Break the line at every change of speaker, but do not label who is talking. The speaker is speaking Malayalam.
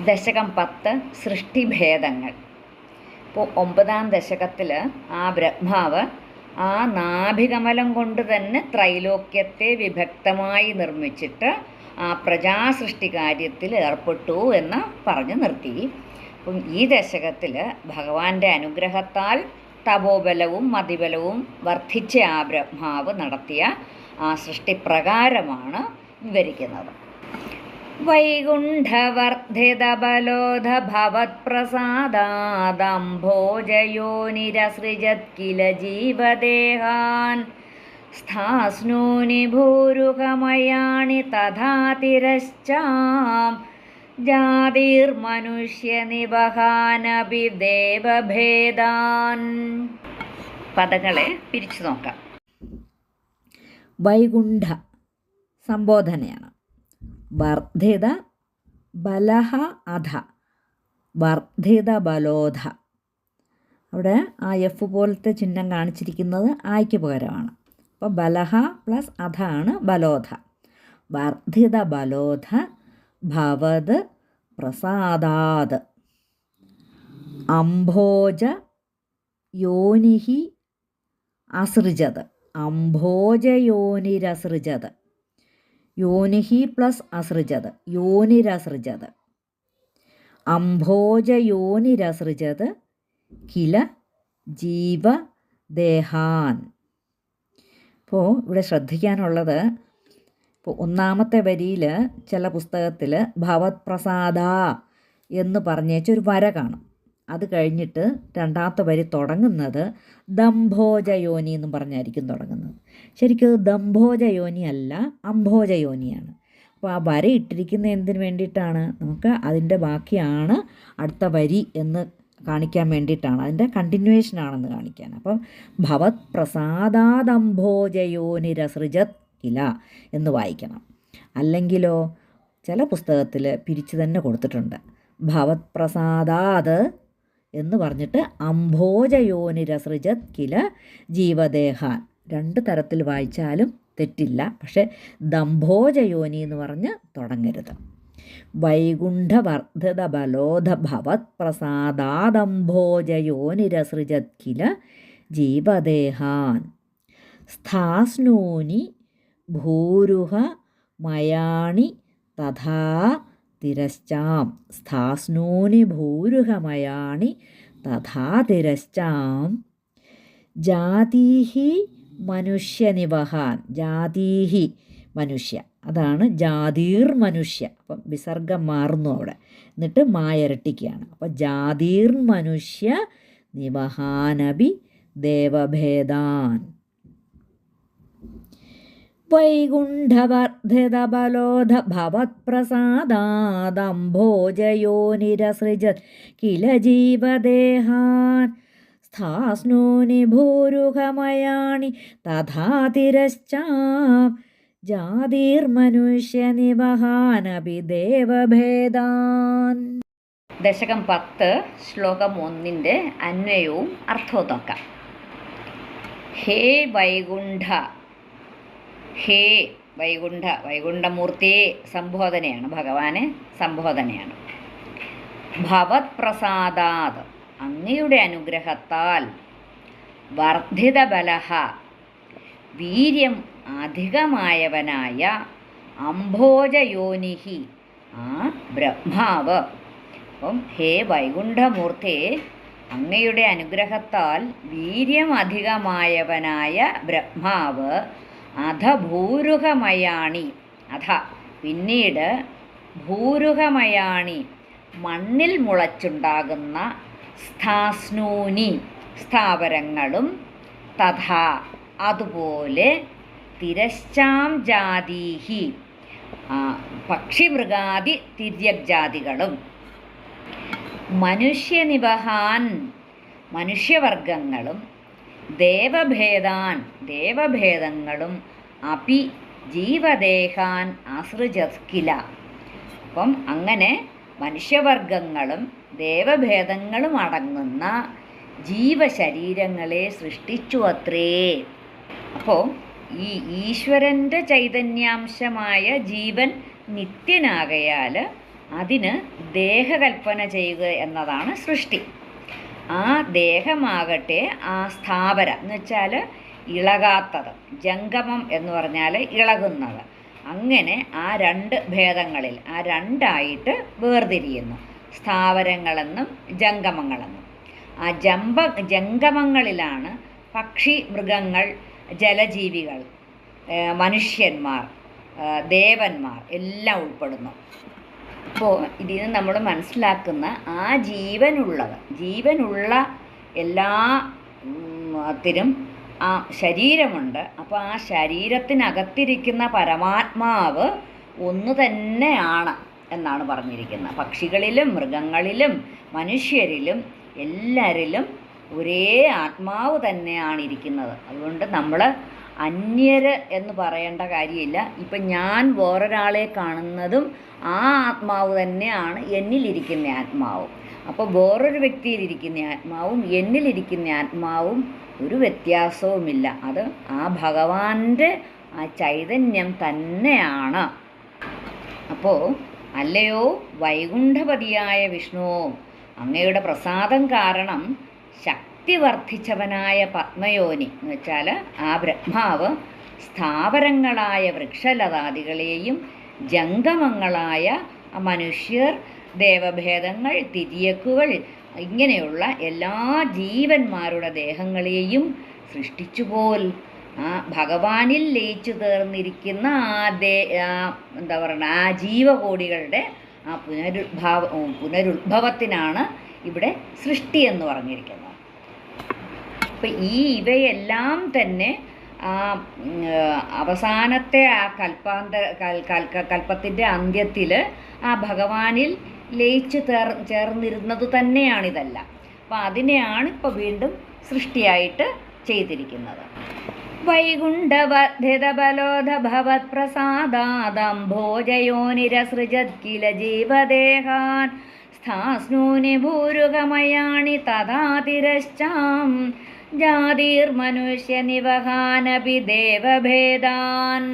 ദശകം 10 സൃഷ്ടിഭേദങ്ങൾ. ഇപ്പോൾ 9ാം ദശകത്തിൽ ആ ബ്രഹ്മാവ് ആ നാഭികമലം കൊണ്ട് തന്നെ ത്രൈലോക്യത്തെ വിഭക്തമായി നിർമ്മിച്ചിട്ട് ആ പ്രജാസൃഷ്ടി കാര്യത്തിൽ ഏർപ്പെട്ടു എന്ന് പറഞ്ഞു നിർത്തി. അപ്പം ഈ ദശകത്തിൽ ഭഗവാന്റെ അനുഗ്രഹത്താൽ തപോബലവും മതിബലവും വർദ്ധിച്ച ആ ബ്രഹ്മാവ് നടത്തിയ ആ സൃഷ്ടിപ്രകാരമാണ് വിവരിക്കുന്നത്. വൈകുണ്ഠവർദ്ധിതബലോധ ഭവത്പ്രസാദാദംഭോജയോനിരസൃജത് കില ജീവദേഹാൻ സ്ഥാസ്നൂനി ഭൂരുഹമയാണി തഥാ തിരശ്ചാം ജാതിർമനുഷ്യനിവഹാനപി ദേവഭേദാൻ. പദങ്ങളെ പിരിച്ചു നോക്കാം.
വൈകുണ്ഠ സംബോധനയാണ്. വർദ്ധിത ബലഹ അധ വർദ്ധിത ബലോധ. അവിടെ ആ എഫ് പോലത്തെ ചിഹ്നം കാണിച്ചിരിക്കുന്നത് ആയ്ക്ക് പകരമാണ്. അപ്പോൾ ബലഹ പ്ലസ് അധ ആണ് ബലോധ. വർദ്ധിത ബലോധ ഭവത് പ്രസാദാത് അംഭോജ യോനിഹി അസൃജത്. അംഭോജയോനിരസൃജത്. യോനിഹി പ്ലസ് അസൃജത് യോനിരസൃജത്. അംഭോജയോനിരസൃജത് കില ജീവദേഹാൻ. ഇപ്പോൾ ഇവിടെ ശ്രദ്ധിക്കാനുള്ളത്, ഇപ്പോൾ ഒന്നാമത്തെ വരിയിൽ ചില പുസ്തകത്തിൽ ഭവത് പ്രസാദ എന്ന് പറഞ്ഞേച്ചൊരു വര കാണും. അത് കഴിഞ്ഞിട്ട് രണ്ടാമത്തെ വരി തുടങ്ങുന്നത് ദംഭോജയോനി എന്നും പറഞ്ഞായിരിക്കും തുടങ്ങുന്നത്. ശരിക്കും ദംഭോജയോനി അല്ല, അംഭോജയോനിയാണ്. അപ്പോൾ ആ വര ഇട്ടിരിക്കുന്ന എന്തിനു വേണ്ടിയിട്ടാണ്? നമുക്ക് അതിൻ്റെ ബാക്കിയാണ് അടുത്ത വരി എന്ന് കാണിക്കാൻ വേണ്ടിയിട്ടാണ്, അതിൻ്റെ കണ്ടിന്യൂവേഷനാണെന്ന് കാണിക്കാൻ. അപ്പം ഭവത് പ്രസാദാദംഭോജയോനിരസൃജത് കില എന്ന് വായിക്കണം. അല്ലെങ്കിലോ ചില പുസ്തകത്തിൽ പിരിച്ചു തന്നെ കൊടുത്തിട്ടുണ്ട്. ഭവത് പ്രസാദാത് എന്ന് പറഞ്ഞിട്ട് അംഭോജയോനിരസൃജത് കില ജീവദേഹാൻ. രണ്ട് തരത്തിൽ വായിച്ചാലും തെറ്റില്ല. പക്ഷെ ദംഭോജയോനി എന്ന് പറഞ്ഞ് തുടങ്ങരുത്. വൈകുണ്ഠവർദ്ധിത ബലോധ ഭവത് പ്രസാദാദംഭോജയോനിരസൃജത് കില ജീവദേഹാൻ സ്ഥാസ്നൂനി ഭൂരുഹ മയാണി തഥാ തിരശ്ചാം. സ്ഥാസ്നൂനി ഭൂരുഹമയാണി തഥാ തിരശ്ചാം ജാതീഹി മനുഷ്യനിവഹാൻ. ജാതീഹി മനുഷ്യ, അതാണ് ജാതീർ മനുഷ്യ. അപ്പം വിസർഗം മാറുന്നു അവിടെ, എന്നിട്ട് മായരട്ടിക്കുകയാണ്. അപ്പം ജാതീർ മനുഷ്യ നിവഹാനബി ദേവഭേദാൻ. വൈകുണ്ഠവർദ്ധിത ബലോധ ഭവത് പ്രസാദാദംഭോജയോനിരസൃജത് കില ജീവദേഹാൻ സ്ഥാസ്നൂനി ഭൂരുഹമയാണി തഥാ തിരശ്ചാം ജാതിർമനുഷ്യനിവഹാനപി ദേവഭേദാൻ.
ദശകം 10 ശ്ലോകം 1 അന്വയവും അർത്ഥവും നോക്കാം. ഹേ വൈകുണ്ഠ. ഹേ വൈകുണ്ഠ, വൈകുണ്ഠമൂർത്തിയെ സംബോധനയാണ്, ഭഗവാനെ സംബോധനയാണ്. ഭവത് പ്രസാദാത് അങ്ങയുടെ അനുഗ്രഹത്താൽ, വർദ്ധിത ബലഹ വീര്യം അധികമായവനായ, അംഭോജയോനിഹി ആ ബ്രഹ്മാവ്. അപ്പം ഹേ വൈകുണ്ഠമൂർത്തിയെ അങ്ങയുടെ അനുഗ്രഹത്താൽ വീര്യം അധികമായവനായ ബ്രഹ്മാവ് അധ ഭൂരുഹമയാണി. അധ പിന്നീട് ഭൂരുഹമയാണി മണ്ണിൽ മുളച്ചുണ്ടാകുന്ന സ്ഥാസ്നൂനി സ്ഥാവരങ്ങളും തഥാ അതുപോലെ തിരശ്ചാം ജാതീഹി പക്ഷിമൃഗാദി തിര്യജാതികളും മനുഷ്യനിവഹാൻ മനുഷ്യവർഗങ്ങളും ദേവഭേദാൻ ദേവഭേദങ്ങളും അപി ജീവദേഹാൻ അസൃജത് കില. അപ്പം അങ്ങനെ മനുഷ്യവർഗങ്ങളും ദേവഭേദങ്ങളും അടങ്ങുന്ന ജീവശരീരങ്ങളെ സൃഷ്ടിച്ചു അത്രേ. അപ്പോൾ ഈ ഈശ്വരൻ്റെ ചൈതന്യാംശമായ ജീവൻ നിത്യനാകയാൽ അതിന് ദേഹകൽപ്പന ചെയ്യുക എന്നതാണ് സൃഷ്ടി. ആ ദേഹമാകട്ടെ ആ സ്ഥാവര എന്ന് വെച്ചാൽ ഇളകാത്തത്, ജംഗമം എന്ന് പറഞ്ഞാൽ ഇളകുന്നത്. അങ്ങനെ ആ രണ്ട് ഭേദങ്ങളിൽ ആ രണ്ടായിട്ട് വേർതിരിയുന്നു, സ്ഥാവരങ്ങളെന്നും ജംഗമങ്ങളെന്നും. ആ ജംഗമങ്ങളിലാണ് പക്ഷി, മൃഗങ്ങൾ, ജലജീവികൾ, മനുഷ്യന്മാർ, ദേവന്മാർ എല്ലാം ഉൾപ്പെടുന്നു. അപ്പോൾ ഇതിന് നമ്മൾ മനസ്സിലാക്കുന്ന ആ ജീവനുള്ള എല്ലാ ത്തിനും ആ ശരീരമുണ്ട്. അപ്പോൾ ആ ശരീരത്തിനകത്തിരിക്കുന്ന പരമാത്മാവ് ഒന്ന് തന്നെയാണ് എന്നാണ് പറഞ്ഞിരിക്കുന്നത്. പക്ഷികളിലും മൃഗങ്ങളിലും മനുഷ്യരിലും എല്ലാവരിലും ഒരേ ആത്മാവ് തന്നെയാണ് ഇരിക്കുന്നത്. അതുകൊണ്ട് നമ്മൾ അന്യര് എന്ന് പറയേണ്ട കാര്യമില്ല. ഇപ്പം ഞാൻ വേറൊരാളെ കാണുന്നതും ആ ആത്മാവ് തന്നെയാണ് എന്നിലിരിക്കുന്ന ആത്മാവും. അപ്പോൾ വേറൊരു വ്യക്തിയിലിരിക്കുന്ന ആത്മാവും എന്നിലിരിക്കുന്ന ആത്മാവും ഒരു വ്യത്യാസവുമില്ല. അത് ആ ഭഗവാന്റെ ആ ചൈതന്യം തന്നെയാണ്. അപ്പോൾ അല്ലയോ വൈകുണ്ഠപതിയായ വിഷ്ണു, അങ്ങയുടെ പ്രസാദം കാരണം ശക്തി വർദ്ധിച്ചവനായ പത്മയോനി എന്ന് വെച്ചാൽ ആ ബ്രഹ്മാവ് സ്ഥാവരങ്ങളായ വൃക്ഷലതാദികളെയും ജംഗമങ്ങളായ മനുഷ്യർ, ദേവഭേദങ്ങൾ, തിര്യക്കുകൾ ഇങ്ങനെയുള്ള എല്ലാ ജീവന്മാരുടെ ദേഹങ്ങളെയും സൃഷ്ടിച്ചുപോൽ ആ ഭഗവാനിൽ ലയിച്ചു തീർന്നിരിക്കുന്ന എന്താ പറയുക ആ ജീവകോടികളുടെ ആ പുനരുദ്ഭവത്തിനാണ് ഇവിടെ സൃഷ്ടി എന്ന് പറഞ്ഞിരിക്കുന്നത്. അപ്പം ഇവയെല്ലാം തന്നെ ആ അവസാനത്തെ ആ കൽപ്പത്തിൻ്റെ അന്ത്യത്തിൽ ആ ഭഗവാനിൽ ലയിച്ചു ചേർന്നിരുന്നത് തന്നെയാണിതെല്ലാം. അപ്പം അതിനെയാണ് ഇപ്പോൾ വീണ്ടും സൃഷ്ടിയായിട്ട് ചെയ്തിരിക്കുന്നത്. വൈകുണ്ഠവർദ്ധിതബലോധ ഭവത്പ്രസാദാദംഭോജയോനിരസൃജത് കില ജീവദേഹാൻ സ്ഥാസ്നൂനി ഭൂരുകമയാണി തഥാതിരശ്ചാം ജാതിർമനുഷ്യനിവഹാനപി ദേവഭേദാൻ.